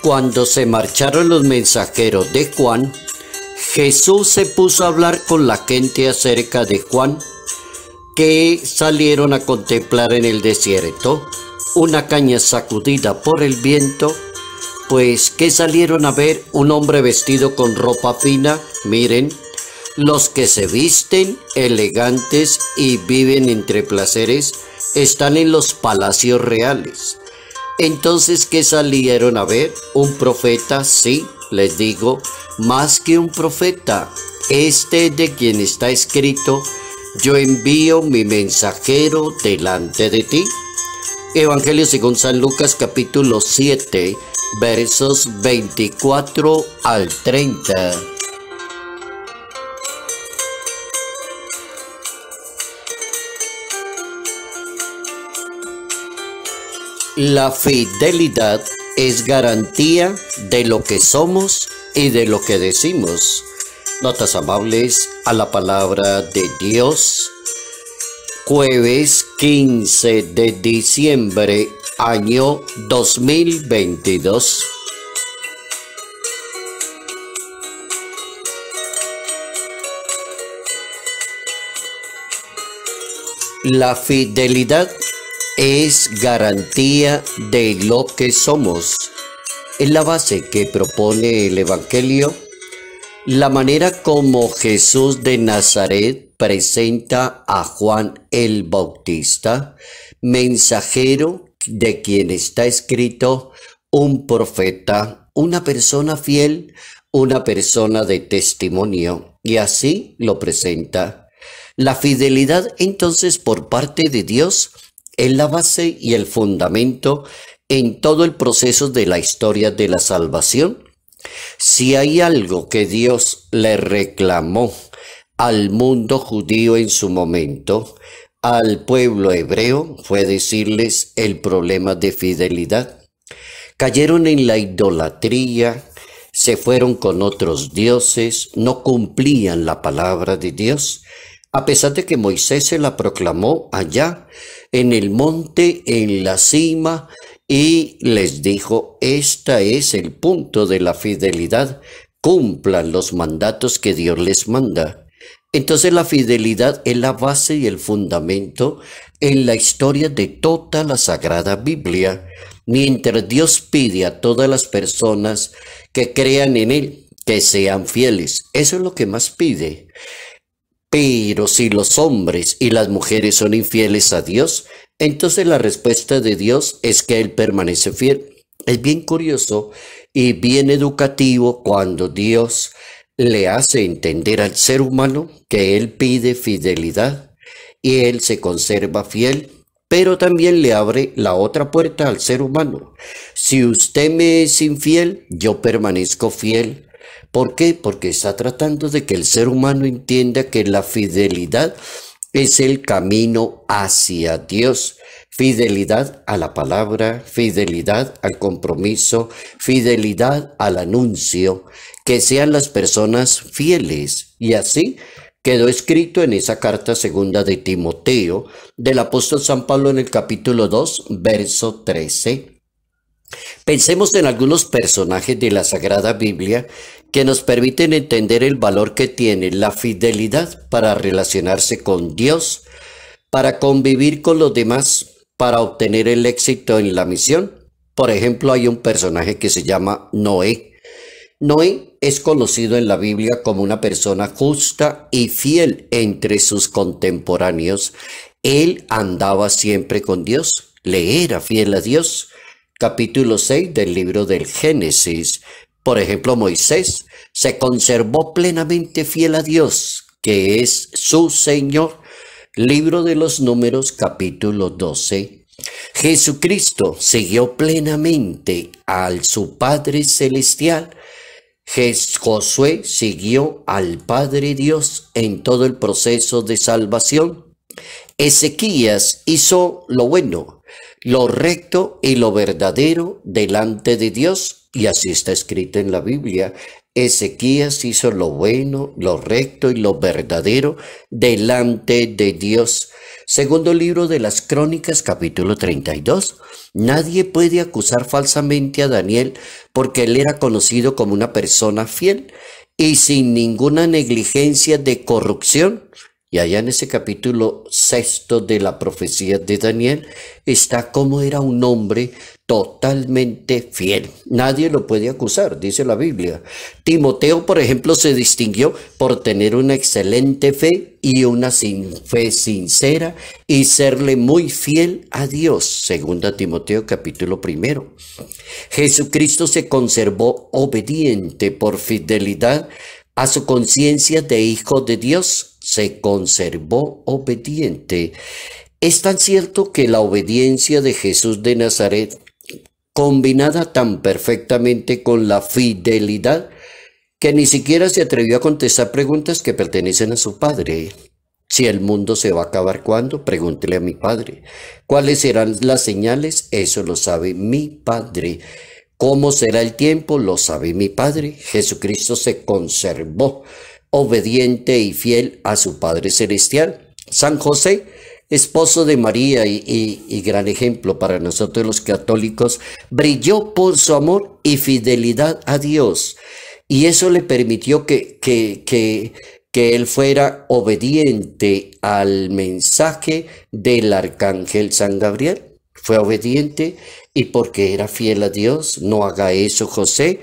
Cuando se marcharon los mensajeros de Juan, Jesús se puso a hablar con la gente acerca de Juan, que salieron a contemplar en el desierto una caña sacudida por el viento, pues que salieron a ver un hombre vestido con ropa fina. Miren, los que se visten elegantes y viven entre placeres están en los palacios reales. Entonces, ¿qué salieron a ver? Un profeta, sí, les digo, más que un profeta. Este de quien está escrito: yo envío mi mensajero delante de ti. Evangelio según San Lucas, capítulo 7, versos 24 al 30. La fidelidad es garantía de lo que somos y de lo que decimos. Notas amables a la palabra de Dios. Jueves 15 de diciembre, año 2022. La fidelidad es garantía de lo que somos. Es la base que propone el Evangelio, la manera como Jesús de Nazaret presenta a Juan el Bautista, mensajero de quien está escrito, un profeta, una persona fiel, una persona de testimonio, y así lo presenta. La fidelidad, entonces, por parte de Dios, es la base y el fundamento en todo el proceso de la historia de la salvación. Si hay algo que Dios le reclamó al mundo judío en su momento, al pueblo hebreo, fue decirles el problema de fidelidad. Cayeron en la idolatría, se fueron con otros dioses, no cumplían la palabra de Dios, a pesar de que Moisés se la proclamó allá en el monte, en la cima, y les dijo: este es el punto de la fidelidad, cumplan los mandatos que Dios les manda. Entonces la fidelidad es la base y el fundamento en la historia de toda la Sagrada Biblia. Mientras Dios pide a todas las personas que crean en Él, que sean fieles, eso es lo que más pide. Pero si los hombres y las mujeres son infieles a Dios, entonces la respuesta de Dios es que Él permanece fiel. Es bien curioso y bien educativo cuando Dios le hace entender al ser humano que Él pide fidelidad y Él se conserva fiel, pero también le abre la otra puerta al ser humano. Si usted me es infiel, yo permanezco fiel. ¿Por qué? Porque está tratando de que el ser humano entienda que la fidelidad es el camino hacia Dios. Fidelidad a la palabra, fidelidad al compromiso, fidelidad al anuncio, que sean las personas fieles. Y así quedó escrito en esa carta segunda de Timoteo del apóstol San Pablo en el capítulo 2, verso 13. Pensemos en algunos personajes de la Sagrada Biblia que nos permiten entender el valor que tiene la fidelidad para relacionarse con Dios, para convivir con los demás, para obtener el éxito en la misión. Por ejemplo, hay un personaje que se llama Noé. Noé es conocido en la Biblia como una persona justa y fiel entre sus contemporáneos. Él andaba siempre con Dios, le era fiel a Dios. Capítulo 6 del libro del Génesis. Por ejemplo, Moisés se conservó plenamente fiel a Dios, que es su Señor. Libro de los Números, capítulo 12. Jesucristo siguió plenamente a su Padre Celestial. Josué siguió al Padre Dios en todo el proceso de salvación. Ezequías hizo lo bueno, lo recto y lo verdadero delante de Dios, y así está escrito en la Biblia. Ezequías hizo lo bueno, lo recto y lo verdadero delante de Dios. Segundo libro de las Crónicas, capítulo 32. Nadie puede acusar falsamente a Daniel porque él era conocido como una persona fiel y sin ninguna negligencia de corrupción. Y allá en ese capítulo 6 de la profecía de Daniel está cómo era un hombre totalmente fiel. Nadie lo puede acusar, dice la Biblia. Timoteo, por ejemplo, se distinguió por tener una excelente fe y una fe sincera y serle muy fiel a Dios. Segunda Timoteo capítulo 1. Jesucristo se conservó obediente por fidelidad a su conciencia de hijo de Dios. Se conservó obediente. Es tan cierto que la obediencia de Jesús de Nazaret, combinada tan perfectamente con la fidelidad, que ni siquiera se atrevió a contestar preguntas que pertenecen a su Padre. Si el mundo se va a acabar, ¿cuándo? Pregúntele a mi Padre. ¿Cuáles serán las señales? Eso lo sabe mi Padre. ¿Cómo será el tiempo? Lo sabe mi Padre. Jesucristo se conservó obediente y fiel a su Padre Celestial. San José, esposo de María y gran ejemplo para nosotros los católicos, brilló por su amor y fidelidad a Dios. Y eso le permitió que él fuera obediente al mensaje del arcángel San Gabriel. Fue obediente y porque era fiel a Dios. No haga eso, José.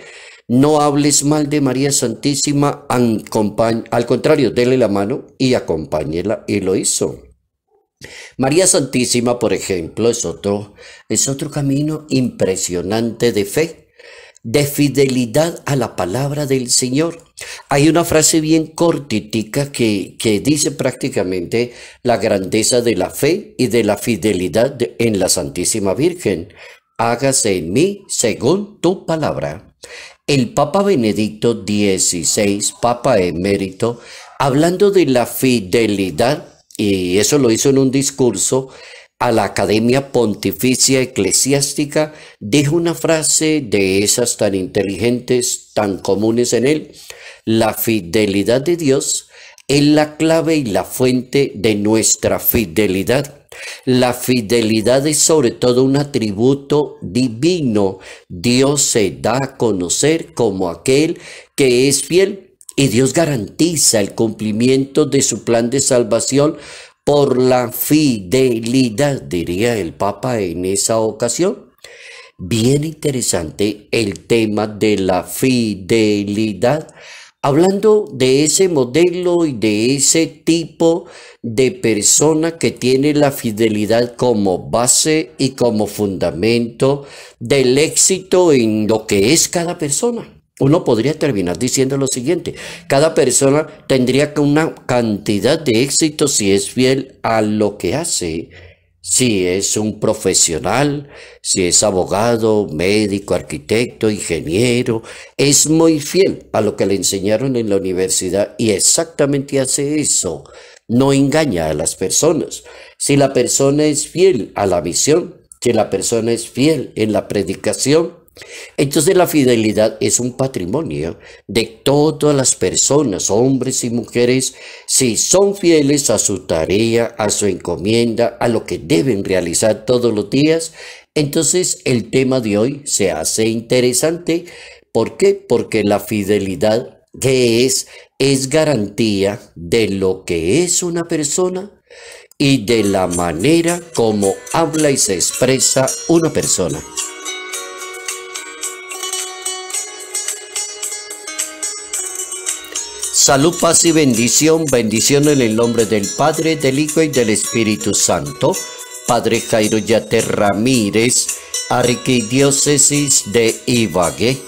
No hables mal de María Santísima, al contrario, dele la mano y acompáñela, y lo hizo. María Santísima, por ejemplo, es otro camino impresionante de fe, de fidelidad a la palabra del Señor. Hay una frase bien cortitica que dice prácticamente la grandeza de la fe y de la fidelidad en la Santísima Virgen. Hágase en mí según tu palabra. El Papa Benedicto XVI, Papa emérito, hablando de la fidelidad, y eso lo hizo en un discurso a la Academia Pontificia Eclesiástica, dijo una frase de esas tan inteligentes, tan comunes en él: la fidelidad de Dios es la clave y la fuente de nuestra fidelidad. La fidelidad es sobre todo un atributo divino. Dios se da a conocer como aquel que es fiel y Dios garantiza el cumplimiento de su plan de salvación por la fidelidad, diría el Papa en esa ocasión. Bien interesante el tema de la fidelidad, hablando de ese modelo y de ese tipo de persona que tiene la fidelidad como base y como fundamento del éxito en lo que es cada persona. Uno podría terminar diciendo lo siguiente: cada persona tendría una cantidad de éxito si es fiel a lo que hace. Si es un profesional, si es abogado, médico, arquitecto, ingeniero, es muy fiel a lo que le enseñaron en la universidad y exactamente hace eso. No engaña a las personas. Si la persona es fiel a la misión, si la persona es fiel en la predicación, entonces la fidelidad es un patrimonio de todas las personas, hombres y mujeres, si son fieles a su tarea, a su encomienda, a lo que deben realizar todos los días. Entonces el tema de hoy se hace interesante. ¿Por qué? Porque la fidelidad, ¿qué es? Es garantía de lo que es una persona y de la manera como habla y se expresa una persona. Salud, paz y bendición. Bendición en el nombre del Padre, del Hijo y del Espíritu Santo. Padre Jairo Yater Ramírez, Arquidiócesis de Ibagué.